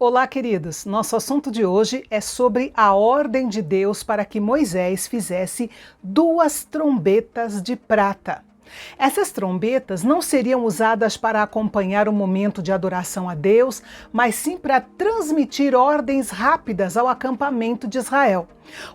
Olá, queridos! Nosso assunto de hoje é sobre a ordem de Deus para que Moisés fizesse 2 trombetas de prata. Essas trombetas não seriam usadas para acompanhar o momento de adoração a Deus, mas sim para transmitir ordens rápidas ao acampamento de Israel.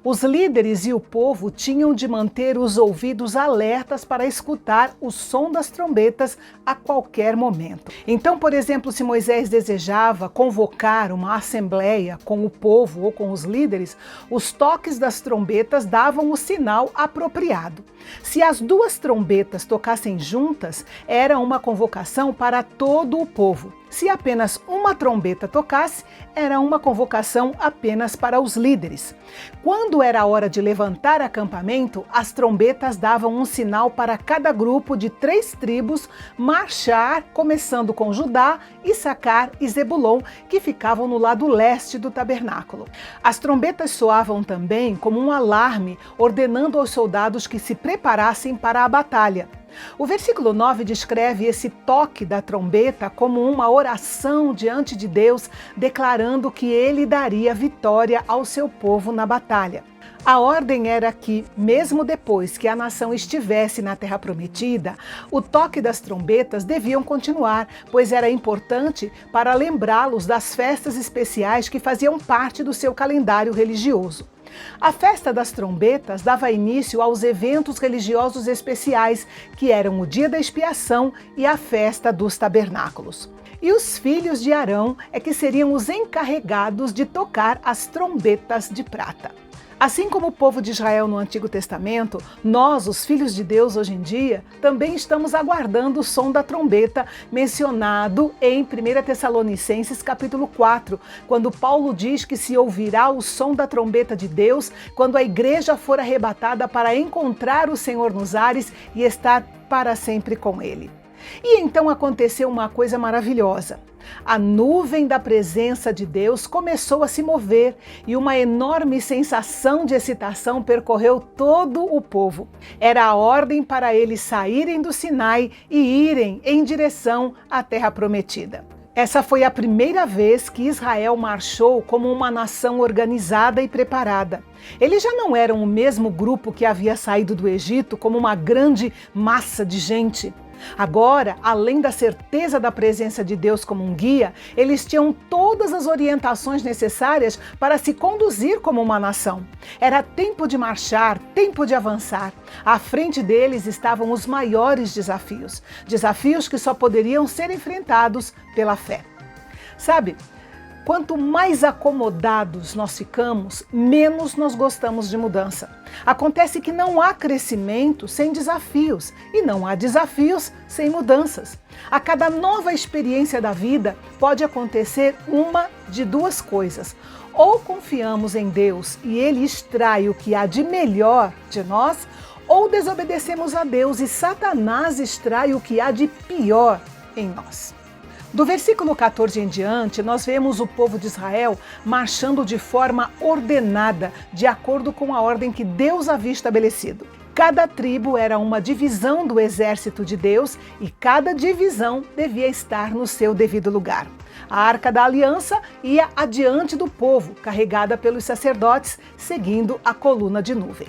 Os líderes e o povo tinham de manter os ouvidos alertas para escutar o som das trombetas a qualquer momento. Então, por exemplo, se Moisés desejava convocar uma assembleia com o povo ou com os líderes, os toques das trombetas davam o sinal apropriado. Se as 2 trombetas tocassem juntas, era uma convocação para todo o povo. Se apenas uma trombeta tocasse, era uma convocação apenas para os líderes. Quando era a hora de levantar acampamento, as trombetas davam um sinal para cada grupo de 3 tribos marchar, começando com Judá, Issacar e Zebulon, que ficavam no lado leste do tabernáculo. As trombetas soavam também como um alarme, ordenando aos soldados que se preparassem para a batalha. O versículo 9 descreve esse toque da trombeta como uma oração diante de Deus, declarando que ele daria vitória ao seu povo na batalha. A ordem era que, mesmo depois que a nação estivesse na Terra Prometida, o toque das trombetas deviam continuar, pois era importante para lembrá-los das festas especiais que faziam parte do seu calendário religioso. A festa das trombetas dava início aos eventos religiosos especiais, que eram o dia da expiação e a festa dos tabernáculos. E os filhos de Arão é que seriam os encarregados de tocar as trombetas de prata. Assim como o povo de Israel no Antigo Testamento, nós, os filhos de Deus hoje em dia, também estamos aguardando o som da trombeta mencionado em 1 Tessalonicenses capítulo 4, quando Paulo diz que se ouvirá o som da trombeta de Deus quando a igreja for arrebatada para encontrar o Senhor nos ares e estar para sempre com ele. E então aconteceu uma coisa maravilhosa. A nuvem da presença de Deus começou a se mover e uma enorme sensação de excitação percorreu todo o povo. Era a ordem para eles saírem do Sinai e irem em direção à Terra Prometida. Essa foi a primeira vez que Israel marchou como uma nação organizada e preparada. Eles já não eram o mesmo grupo que havia saído do Egito como uma grande massa de gente. Agora, além da certeza da presença de Deus como um guia, eles tinham todas as orientações necessárias para se conduzir como uma nação. Era tempo de marchar, tempo de avançar. À frente deles estavam os maiores desafios, desafios que só poderiam ser enfrentados pela fé. Sabe, quanto mais acomodados nós ficamos, menos nós gostamos de mudança. Acontece que não há crescimento sem desafios e não há desafios sem mudanças. A cada nova experiência da vida pode acontecer uma de 2 coisas. Ou confiamos em Deus e Ele extrai o que há de melhor de nós, ou desobedecemos a Deus e Satanás extrai o que há de pior em nós. Do versículo 14 em diante, nós vemos o povo de Israel marchando de forma ordenada, de acordo com a ordem que Deus havia estabelecido. Cada tribo era uma divisão do exército de Deus e cada divisão devia estar no seu devido lugar. A Arca da Aliança ia adiante do povo, carregada pelos sacerdotes, seguindo a coluna de nuvem.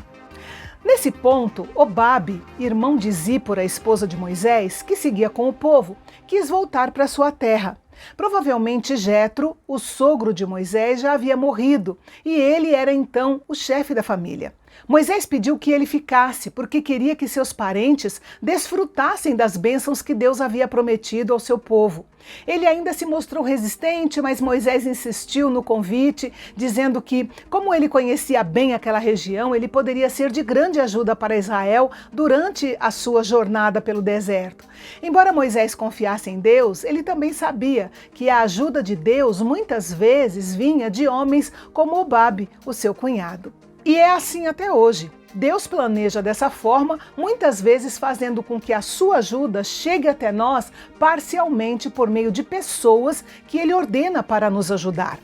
Nesse ponto, Obabe, irmão de Zípora, esposa de Moisés, que seguia com o povo, quis voltar para sua terra. Provavelmente Jetro, o sogro de Moisés, já havia morrido e ele era então o chefe da família. Moisés pediu que ele ficasse porque queria que seus parentes desfrutassem das bênçãos que Deus havia prometido ao seu povo. Ele ainda se mostrou resistente, mas Moisés insistiu no convite, dizendo que, como ele conhecia bem aquela região, ele poderia ser de grande ajuda para Israel durante a sua jornada pelo deserto. Embora Moisés confiasse em Deus, ele também sabia que a ajuda de Deus muitas vezes vinha de homens como Obabe, o seu cunhado. E é assim até hoje. Deus planeja dessa forma, muitas vezes fazendo com que a sua ajuda chegue até nós parcialmente por meio de pessoas que Ele ordena para nos ajudar.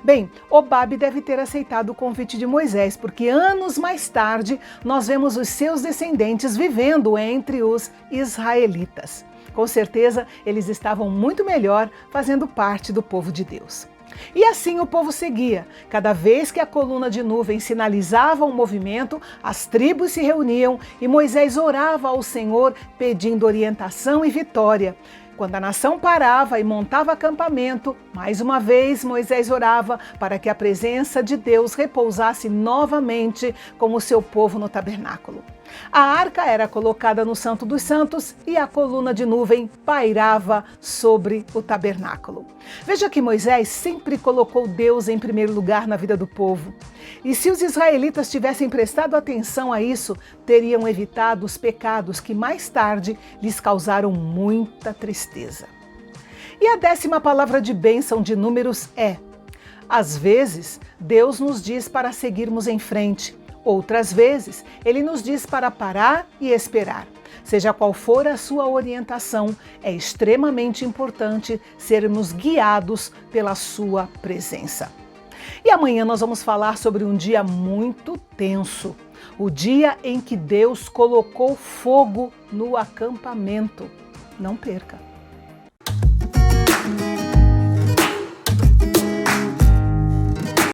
Bem, Obabe deve ter aceitado o convite de Moisés, porque anos mais tarde nós vemos os seus descendentes vivendo entre os israelitas. Com certeza, eles estavam muito melhor fazendo parte do povo de Deus. E assim o povo seguia. Cada vez que a coluna de nuvem sinalizava um movimento, as tribos se reuniam e Moisés orava ao Senhor pedindo orientação e vitória. Quando a nação parava e montava acampamento, mais uma vez Moisés orava para que a presença de Deus repousasse novamente com o seu povo no tabernáculo. A arca era colocada no Santo dos Santos e a coluna de nuvem pairava sobre o tabernáculo. Veja que Moisés sempre colocou Deus em primeiro lugar na vida do povo. E se os israelitas tivessem prestado atenção a isso, teriam evitado os pecados que mais tarde lhes causaram muita tristeza. E a 10ª palavra de bênção de Números é: às vezes, Deus nos diz para seguirmos em frente. Outras vezes, Ele nos diz para parar e esperar. Seja qual for a sua orientação, é extremamente importante sermos guiados pela sua presença. E amanhã nós vamos falar sobre um dia muito tenso, o dia em que Deus colocou fogo no acampamento. Não perca!